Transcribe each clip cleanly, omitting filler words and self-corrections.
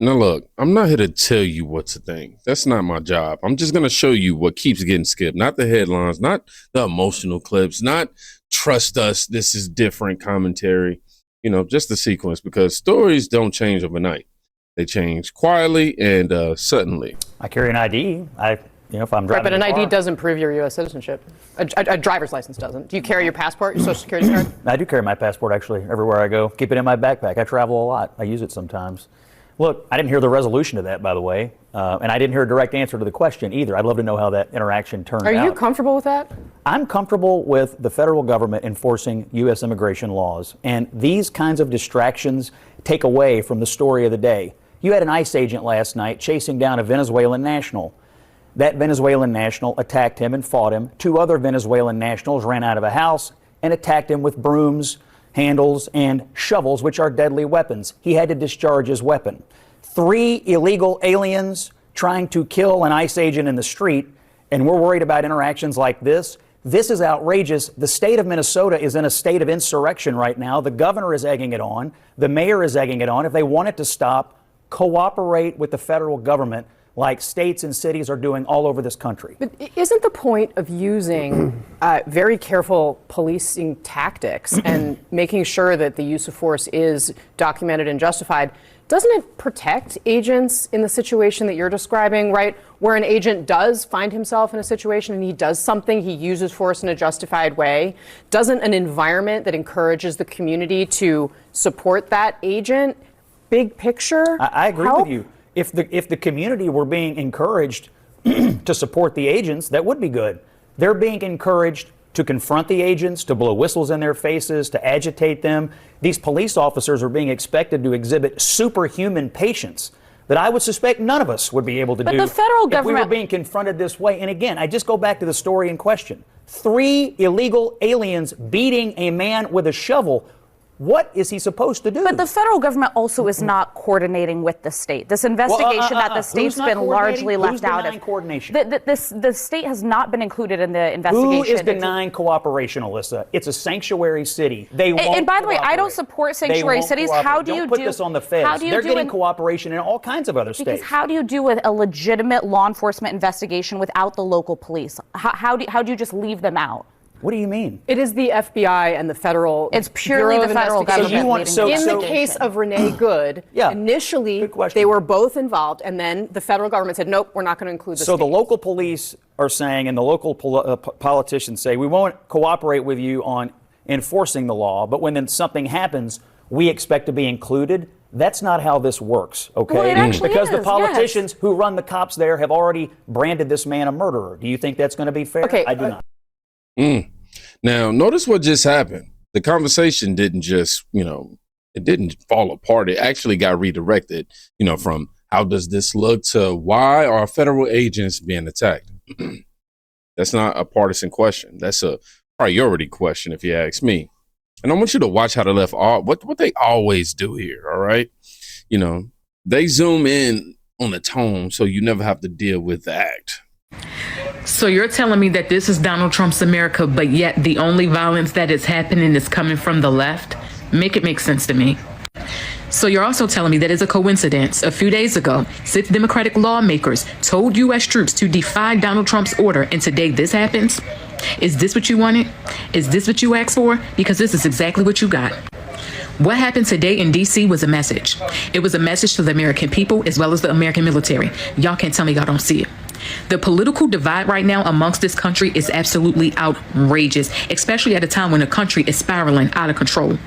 Now, look, I'm not here to tell you what to think. That's not my job. I'm just going to show you what keeps getting skipped, not the headlines, not the emotional clips, not trust us, this is different commentary, just the sequence, because stories don't change overnight. They change quietly and suddenly. I carry an ID. If I'm driving right, but an ID car. doesn't prove your U.S. citizenship. A driver's license doesn't. Do you carry your passport, your social security card? I do carry my passport, actually, everywhere I go. Keep it in my backpack. I travel a lot. I use it sometimes. Look, I didn't hear the resolution to that, by the way, and I didn't hear a direct answer to the question either. I'd love to know how that interaction turned out. Are you comfortable with that? I'm comfortable with the federal government enforcing U.S. immigration laws, and these kinds of distractions take away from the story of the day. You had an ICE agent last night chasing down a Venezuelan national. That Venezuelan national attacked him and fought him. 2 other Venezuelan nationals ran out of a house and attacked him with brooms, handles, and shovels, which are deadly weapons. He had to discharge his weapon. 3 illegal aliens trying to kill an ICE agent in the street, and we're worried about interactions like this. This is outrageous. The state of Minnesota is in a state of insurrection right now. The governor is egging it on. The mayor is egging it on. If they want it to stop, cooperate with the federal government like states and cities are doing all over this country. But isn't the point of using very careful policing tactics and making sure that the use of force is documented and justified, doesn't it protect agents in the situation that you're describing, right? Where an agent does find himself in a situation and he does something, he uses force in a justified way. Doesn't an environment that encourages the community to support that agent, big picture, I agree help? with you. If the community were being encouraged to support the agents, that would be good. They're being encouraged to confront the agents, to blow whistles in their faces, to agitate them. These police officers are being expected to exhibit superhuman patience that I would suspect none of us would be able to do the federal if we were government being confronted this way. And again, I just go back to the story in question. 3 illegal aliens beating a man with a shovel. What is he supposed to do? But the federal government also is not coordinating with the state. This investigation that the state's been largely left out of. Coordination? The state has not been included in the investigation. Who is denying cooperation, Alyssa? It's a sanctuary city. They won't And by the way, I don't cooperate. support sanctuary cities. How do you Don't put this on the feds. They're getting cooperation in all kinds of other Because states. how do you do a legitimate law enforcement investigation without the local police? How do you just leave them out? What do you mean? It is the FBI and the federal. It's purely Bureau the of federal Investigation. government. In the case of Renee Good, initially they were both involved, and then the federal government said, nope, we're not going to include the So state. the local police are saying, and the local politicians say, we won't cooperate with you on enforcing the law, but when then something happens, we expect to be included. That's not how this works, okay? Well, it actually because the is, politicians who run the cops there have already branded this man a murderer. Do you think that's going to be fair? Okay, I do not. Now, notice what just happened. The conversation didn't just, it didn't fall apart. It actually got redirected, from how does this look to why are federal agents being attacked? That's not a partisan question. That's a priority question, if you ask me. And I want you to watch how the left, what they always do here, all right? They zoom in on the tone so you never have to deal with the act. So you're telling me that this is Donald Trump's America, but yet the only violence that is happening is coming from the left? Make it make sense to me. So you're also telling me that it's a coincidence. A few days ago, 6 Democratic lawmakers told U.S. troops to defy Donald Trump's order, and today this happens? Is this what you wanted? Is this what you asked for? Because this is exactly what you got. What happened today in D.C. was a message. It was a message to the American people as well as the American military. Y'all can't tell me y'all don't see it. The political divide right now amongst this country is absolutely outrageous, especially at a time when the country is spiraling out of control.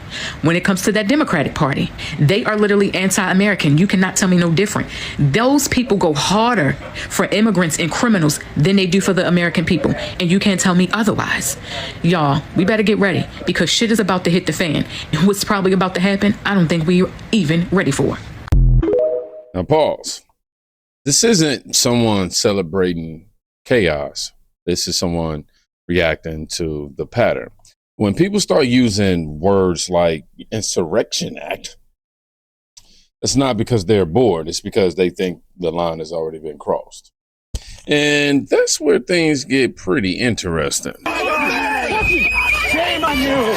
When it comes to that Democratic Party, they are literally anti-American. You cannot tell me no different. Those people go harder for immigrants and criminals than they do for the American people, and you can't tell me otherwise. Y'all, we better get ready because shit is about to hit the fan. And what's probably about to happen, I don't think we're even ready for. Now pause. This isn't someone celebrating chaos. This is someone reacting to the pattern. When people start using words like insurrection act, it's not because they're bored. It's because they think the line has already been crossed. And that's where things get pretty interesting. Shame on you!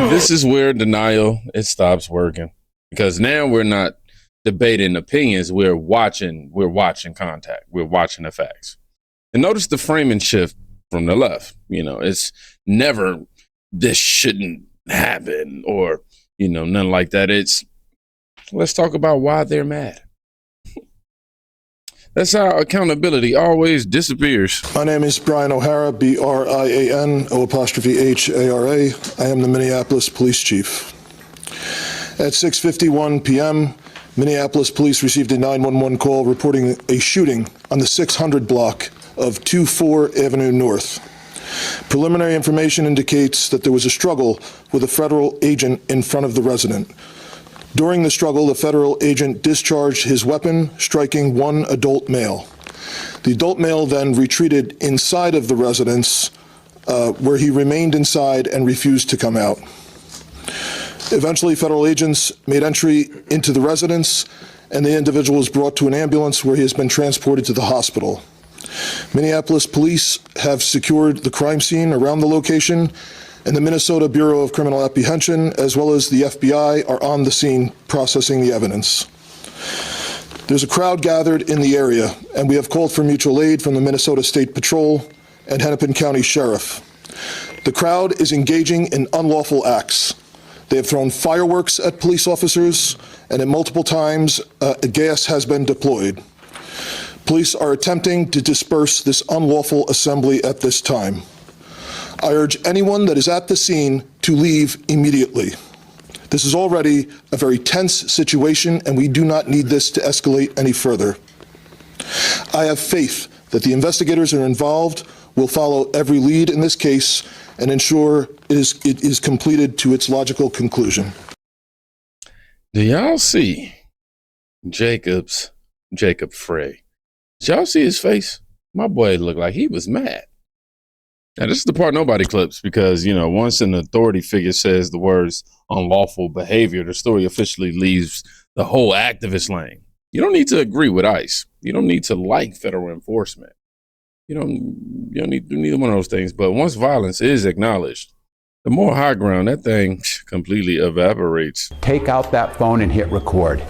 This is where denial, it stops working, because now we're not debating opinions. We're watching contact. We're watching the facts. And notice the framing shift from the left. It's never, this shouldn't happen, or, nothing like that. It's, let's talk about why they're mad. That's how accountability always disappears. My name is Brian O'Hara, Brian O'Hara. I am the Minneapolis Police Chief. At 6:51 p.m., Minneapolis police received a 911 call reporting a shooting on the 600 block of 24 Avenue North. Preliminary information indicates that there was a struggle with a federal agent in front of the resident. During the struggle, the federal agent discharged his weapon, striking one adult male. The adult male then retreated inside of the residence, where he remained inside and refused to come out. Eventually, federal agents made entry into the residence, and the individual was brought to an ambulance where he has been transported to the hospital. Minneapolis police have secured the crime scene around the location, and the Minnesota Bureau of Criminal Apprehension, as well as the FBI, are on the scene processing the evidence. There's a crowd gathered in the area, and we have called for mutual aid from the Minnesota State Patrol and Hennepin County Sheriff. The crowd is engaging in unlawful acts. They have thrown fireworks at police officers, and at multiple times, gas has been deployed. Police are attempting to disperse this unlawful assembly at this time. I urge anyone that is at the scene to leave immediately. This is already a very tense situation, and we do not need this to escalate any further. I have faith that the investigators who are involved will follow every lead in this case and ensure it is completed to its logical conclusion. Do y'all see Jacob Frey? Did y'all see his face? My boy looked like he was mad. Now, this is the part nobody clips, because, once an authority figure says the words unlawful behavior, the story officially leaves the whole activist lane. You don't need to agree with ICE. You don't need to like federal enforcement. You don't need to do neither one of those things. But once violence is acknowledged, the more high ground, that thing completely evaporates. Take out that phone and hit record.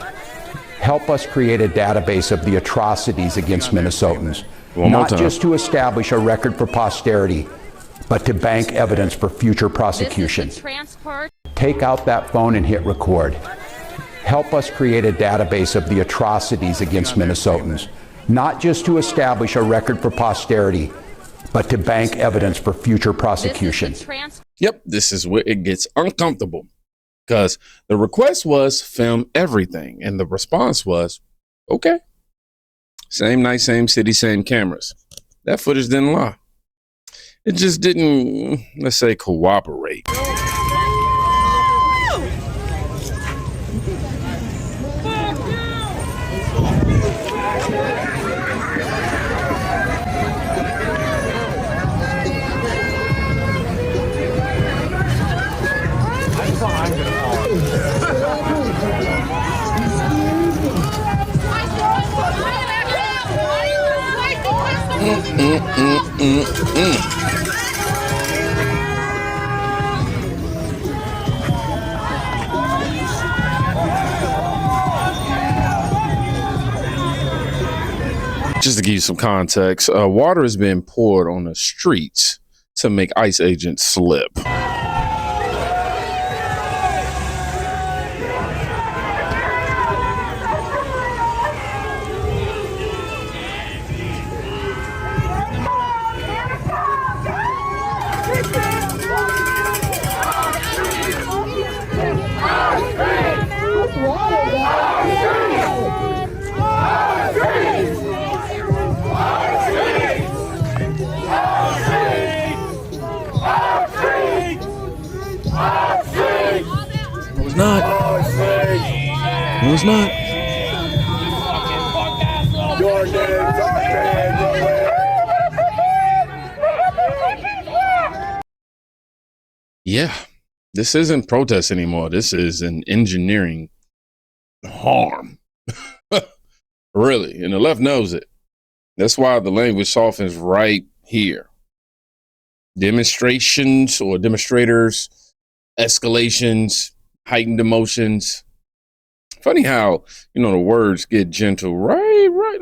Help us create a database of the atrocities against Minnesotans. Not just to establish a record for posterity, but to bank evidence for future prosecution. Take out that phone and hit record. Help us create a database of the atrocities against Minnesotans. Not just to establish a record for posterity, but to bank evidence for future prosecution. Yep, this is where it gets uncomfortable, because the request was film everything, and the response was, okay. Same night, same city, same cameras. That footage didn't lie. It just didn't, let's say, cooperate. Just to give you some context, water is being poured on the streets to make ICE agents slip. No, it's not. Yeah, this isn't protest anymore. This is an engineering harm. Really, and the left knows it. That's why the language softens right here. Demonstrations or demonstrators escalations, heightened emotions. Funny how, the words get gentle right, right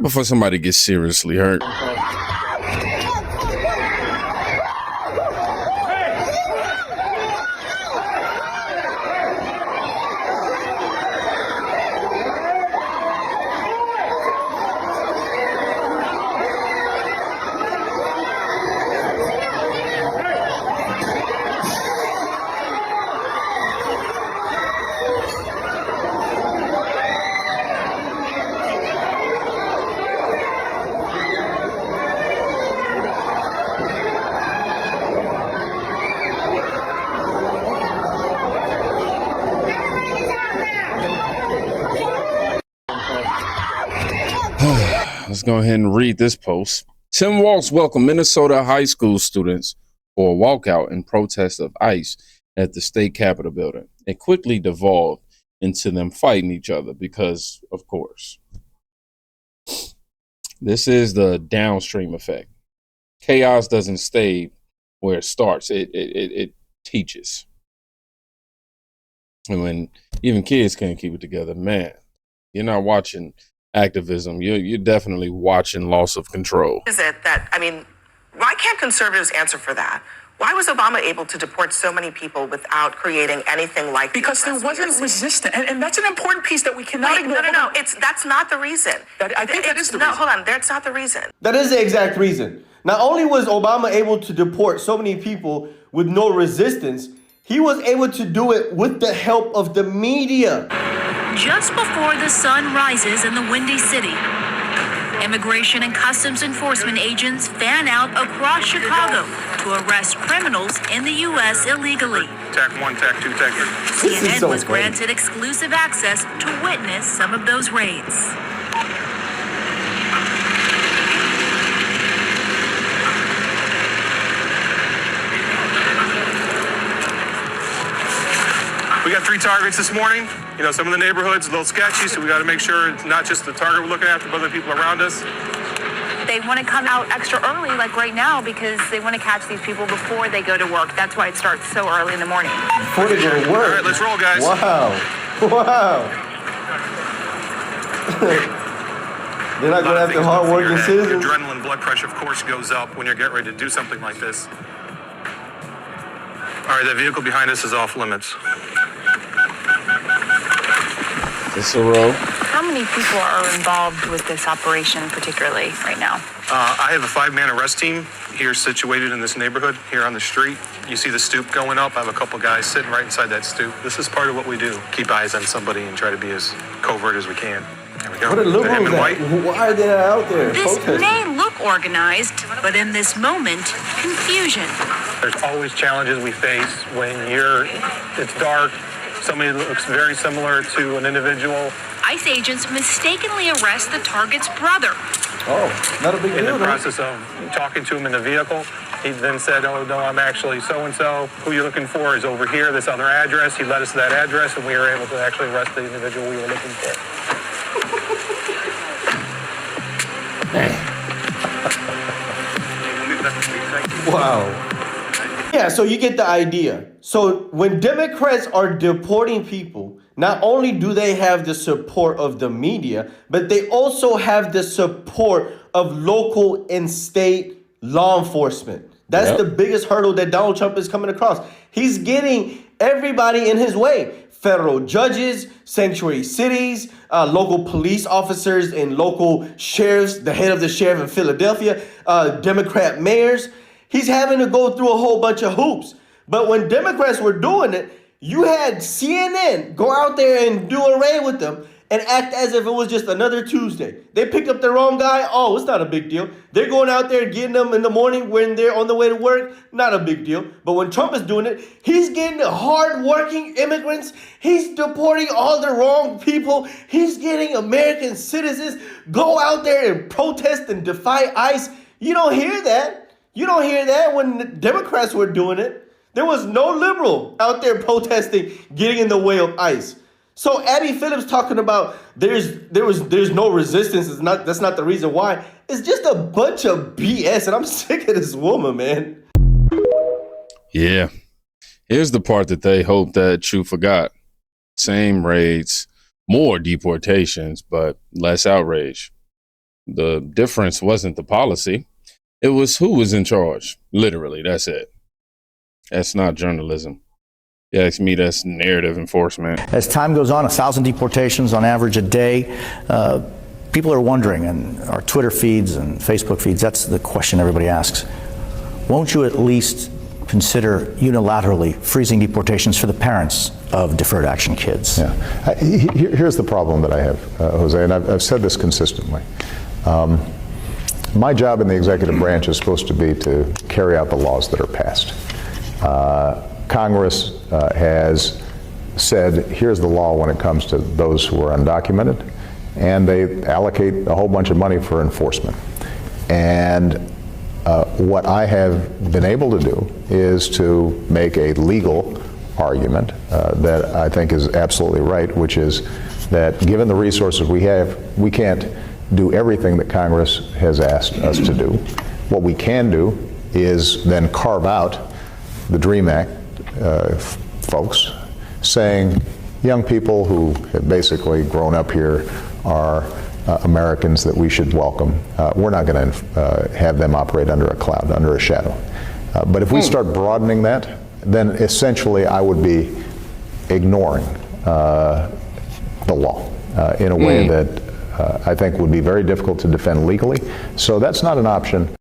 before somebody gets seriously hurt. Let's go ahead and read this post. Tim Walz welcomed Minnesota high school students for a walkout in protest of ICE at the state capitol building. It quickly devolved into them fighting each other because, of course, this is the downstream effect. Chaos doesn't stay where it starts. It teaches. And when even kids can't keep it together, man, you're not watching activism. You're definitely watching loss of control. Is it that, why can't conservatives answer for that? Why was Obama able to deport so many people without creating anything like because there wasn't resistance, and that's an important piece that we cannot ignore. No. That's not the reason. I think that is the reason. Hold on. That's not the reason. That is the exact reason. Not only was Obama able to deport so many people with no resistance, he was able to do it with the help of the media. Just before the sun rises in the Windy City, Immigration and Customs Enforcement agents fan out across Chicago to arrest criminals in the U.S. illegally. Tac 1, Tac 2, Tac 3. CNN was granted exclusive access to witness some of those raids. We got 3 targets this morning. Some of the neighborhoods a little sketchy, so we got to make sure it's not just the target we're looking at, but other people around us. They want to come out extra early, like right now, because they want to catch these people before they go to work. That's why it starts so early in the morning. Before they go to work? All right, let's roll, guys. Wow. They're not going after hard-working citizens. Your adrenaline, blood pressure, of course, goes up when you're getting ready to do something like this. All right, that vehicle behind us is off limits. It's a row. How many people are involved with this operation particularly right now? I have a 5-man arrest team here situated in this neighborhood here on the street. You see the stoop going up. I have a couple guys sitting right inside that stoop. This is part of what we do. Keep eyes on somebody and try to be as covert as we can. There we go. What are liberals at? Why are they not out there? This protesting? may look organized, but in this moment, confusion. There's always challenges we face when it's dark. Somebody looks very similar to an individual. ICE agents mistakenly arrest the target's brother. Oh, not a big deal. In the process of talking to him in the vehicle, he then said, "Oh, no, I'm actually so-and-so. Who you're looking for is over here, this other address." He led us to that address, and we were able to actually arrest the individual we were looking for. Wow. Yeah, so you get the idea. So when Democrats are deporting people, not only do they have the support of the media, but they also have the support of local and state law enforcement. That's the biggest hurdle that Donald Trump is coming across. He's getting everybody in his way. Federal judges, sanctuary cities, local police officers and local sheriffs, the head of the sheriff in Philadelphia, Democrat mayors. He's having to go through a whole bunch of hoops. But when Democrats were doing it, you had CNN go out there and do a raid with them and act as if it was just another Tuesday. They picked up the wrong guy. Oh, it's not a big deal. They're going out there getting them in the morning when they're on the way to work. Not a big deal. But when Trump is doing it, he's getting the hard-working immigrants. He's deporting all the wrong people. He's getting American citizens go out there and protest and defy ICE. You don't hear that. You don't hear that when the Democrats were doing it. There was no liberal out there protesting, getting in the way of ICE. So Abby Phillips talking about there's no resistance. That's not the reason why. It's just a bunch of BS, and I'm sick of this woman, man. Yeah, Here's the part that they hope that you forgot. Same raids, more deportations, but less outrage. The difference wasn't the policy. It was who was in charge. Literally, that's it. That's not journalism. You ask me, that's narrative enforcement. As time goes on, 1,000 deportations on average a day. People are wondering, and our Twitter feeds and Facebook feeds, that's the question everybody asks. Won't you at least consider unilaterally freezing deportations for the parents of deferred action kids? Yeah. Here's the problem that I have, Jose, and I've said this consistently. My job in the executive branch is supposed to be to carry out the laws that are passed. Congress has said, here's the law when it comes to those who are undocumented, and they allocate a whole bunch of money for enforcement. And what I have been able to do is to make a legal argument that I think is absolutely right, which is that given the resources we have, we can't do everything that Congress has asked us to do. What we can do is then carve out the DREAM Act folks, saying young people who have basically grown up here are Americans that we should welcome. We're not going to have them operate under a cloud, under a shadow. But if we start broadening that, then essentially I would be ignoring the law in a way that I think would be very difficult to defend legally. So that's not an option.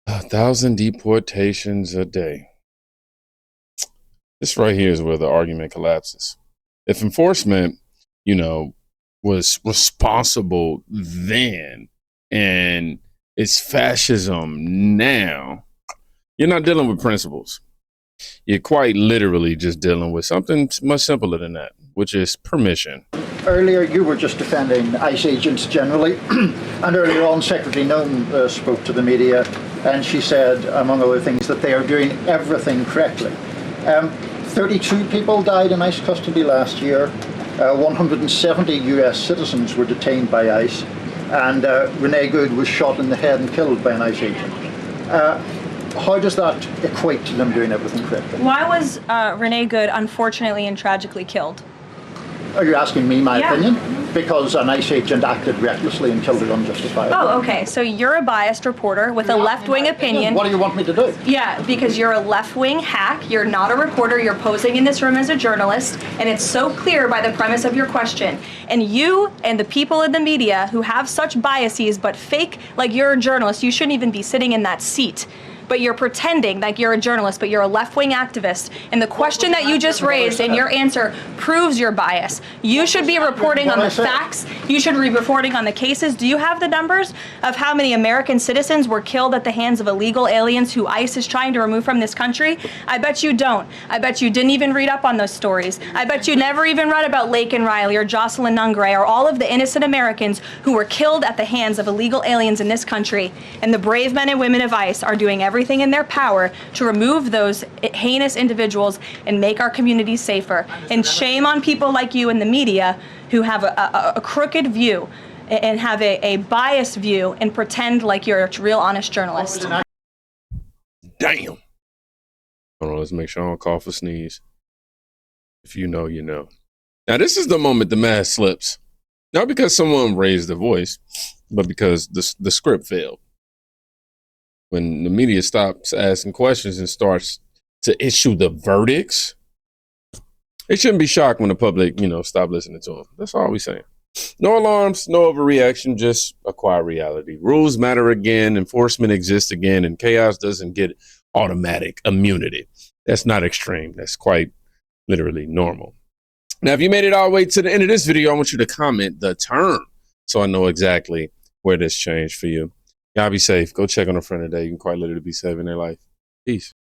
1,000 deportations a day. This right here is where the argument collapses. If enforcement, was responsible then and it's fascism now, you're not dealing with principles. You're quite literally just dealing with something much simpler than that, which is permission. Earlier, you were just defending ICE agents generally, and earlier on, Secretary Noem spoke to the media, and she said, among other things, that they are doing everything correctly. 32 people died in ICE custody last year. 170 US citizens were detained by ICE, and Renee Good was shot in the head and killed by an ICE agent. How does that equate to them doing everything correctly? Why was Renee Good unfortunately and tragically killed? Are you asking me my opinion? Because an ICE agent acted recklessly and killed her unjustifiably. Oh, okay. So you're a biased reporter with a left-wing opinion. What do you want me to do? Yeah, because you're a left-wing hack. You're not a reporter. You're posing in this room as a journalist, and it's so clear by the premise of your question. And you and the people in the media who have such biases but fake like you're a journalist, you shouldn't even be sitting in that seat. But you're pretending like you're a journalist, but you're a left-wing activist. And the question that you just raised and your answer proves your bias. You should be reporting on the facts. You should be reporting on the cases. Do you have the numbers of how many American citizens were killed at the hands of illegal aliens who ICE is trying to remove from this country? I bet you don't. I bet you didn't even read up on those stories. I bet you never even read about Laken Riley or Jocelyn Nungray or all of the innocent Americans who were killed at the hands of illegal aliens in this country. And the brave men and women of ICE are doing everything in their power to remove those heinous individuals and make our communities safer. And shame on people like you in the media who have a crooked view and have a biased view and pretend like you're a real honest journalist. Damn. Hold on, let's make sure I don't cough or sneeze. If you know, you know. Now, this is the moment the mask slips. Not because someone raised their voice, but because the script failed. When the media stops asking questions and starts to issue the verdicts, it shouldn't be shocked when the public, stop listening to them. That's all we're saying. No alarms, no overreaction, just a quiet reality. Rules matter again, enforcement exists again, and chaos doesn't get automatic immunity. That's not extreme. That's quite literally normal. Now, if you made it all the way to the end of this video, I want you to comment the term so I know exactly where this changed for you. Y'all be safe. Go check on a friend today. You can quite literally be saving their life. Peace.